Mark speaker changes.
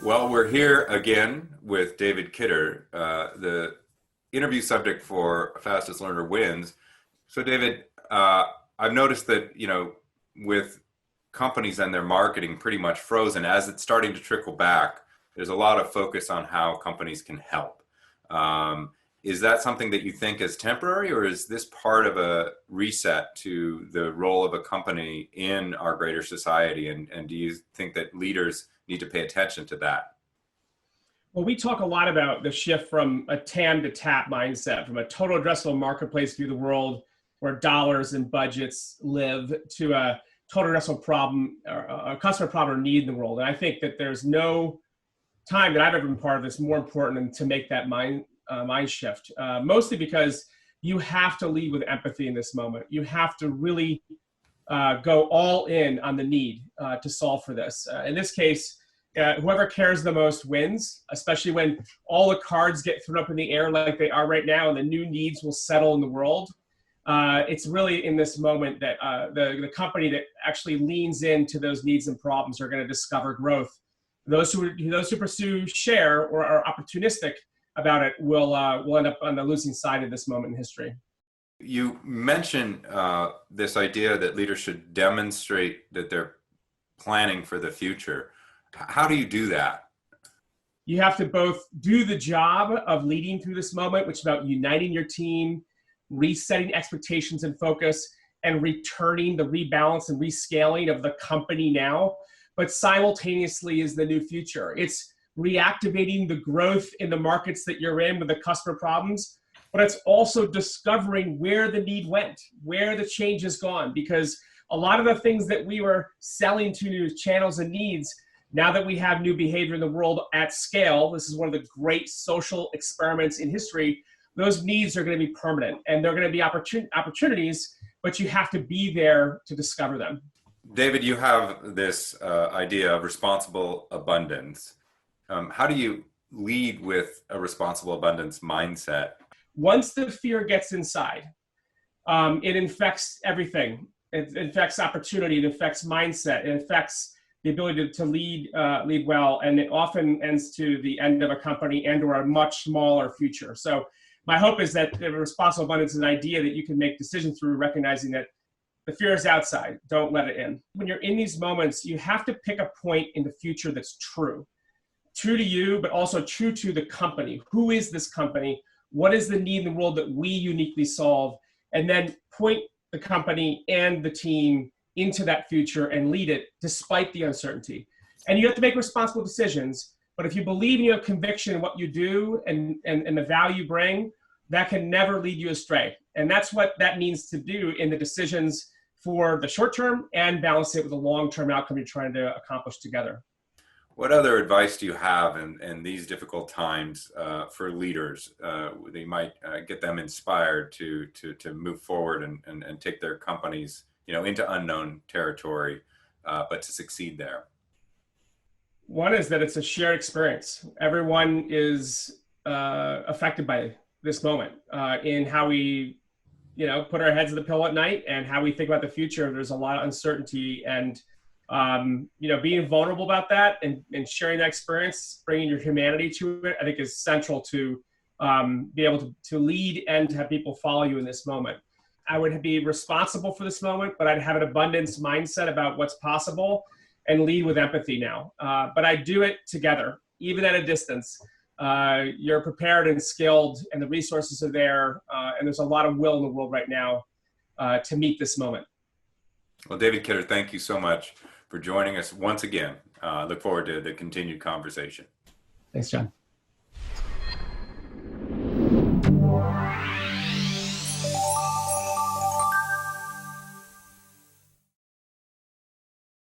Speaker 1: Well, we're here again with David Kidder, the interview subject for Fastest Learner Wins. So, David, I've noticed that, with companies and their marketing pretty much frozen, as it's starting to trickle back, there's a lot of focus on how companies can help. Is that something that you think is temporary, or is this part of a reset to the role of a company in our greater society? And do you think that leaders need to pay attention to that?
Speaker 2: Well, we talk a lot about the shift from a TAM to TAP mindset, from a total addressable marketplace view of the world where dollars and budgets live, to a total addressable problem, or a customer problem or need in the world. And I think that there's no time that I've ever been part of this more important than to make that mind shift, mostly because you have to lead with empathy in this moment. You have to really go all in on the need to solve for this. In this case, whoever cares the most wins, especially when all the cards get thrown up in the air like they are right now and the new needs will settle in the world. It's really in this moment that the company that actually leans into those needs and problems are going to discover growth. Those who pursue share or are opportunistic about it will end up on the losing side of this moment in history.
Speaker 1: You mentioned this idea that leaders should demonstrate that they're planning for the future. How do you do that?
Speaker 2: You have to both do the job of leading through this moment, which is about uniting your team, resetting expectations and focus, and returning the rebalance and rescaling of the company now. But simultaneously is the new future. It's reactivating the growth in the markets that you're in with the customer problems, but it's also discovering where the need went, where the change has gone, because a lot of the things that we were selling to new channels and needs, now that we have new behavior in the world at scale, this is one of the great social experiments in history, those needs are going to be permanent and they're going to be opportunities, but you have to be there to discover them.
Speaker 1: David, you have this idea of responsible abundance. How do you lead with a responsible abundance mindset?
Speaker 2: Once the fear gets inside, it infects everything. It infects opportunity, it affects mindset, it affects the ability to lead well, and it often ends to the end of a company and or a much smaller future. So my hope is that the responsible abundance is an idea that you can make decisions through, recognizing that the fear is outside, don't let it in. When you're in these moments, you have to pick a point in the future that's true to you, but also true to the company. Who is this company? What is the need in the world that we uniquely solve? And then point the company and the team into that future and lead it despite the uncertainty. And you have to make responsible decisions, but if you believe in your conviction in what you do and the value you bring, that can never lead you astray. And that's what that means to do in the decisions for the short term and balance it with the long-term outcome you're trying to accomplish together.
Speaker 1: What other advice do you have in these difficult times for leaders? They might get them inspired to move forward and take their companies, into unknown territory, but to succeed there.
Speaker 2: One is that it's a shared experience. Everyone is affected by this moment in how we, put our heads in the pillow at night and how we think about the future. There's a lot of uncertainty, and being vulnerable about that and sharing that experience, bringing your humanity to it, I think is central to be able to lead and to have people follow you in this moment. I would be responsible for this moment, but I'd have an abundance mindset about what's possible and lead with empathy now. But I do it together, even at a distance. You're prepared and skilled, and the resources are there, and there's a lot of will in the world right now to meet this moment.
Speaker 1: Well, David Kidder, thank you so much for joining us once again. Look forward to the continued conversation.
Speaker 2: Thanks, John.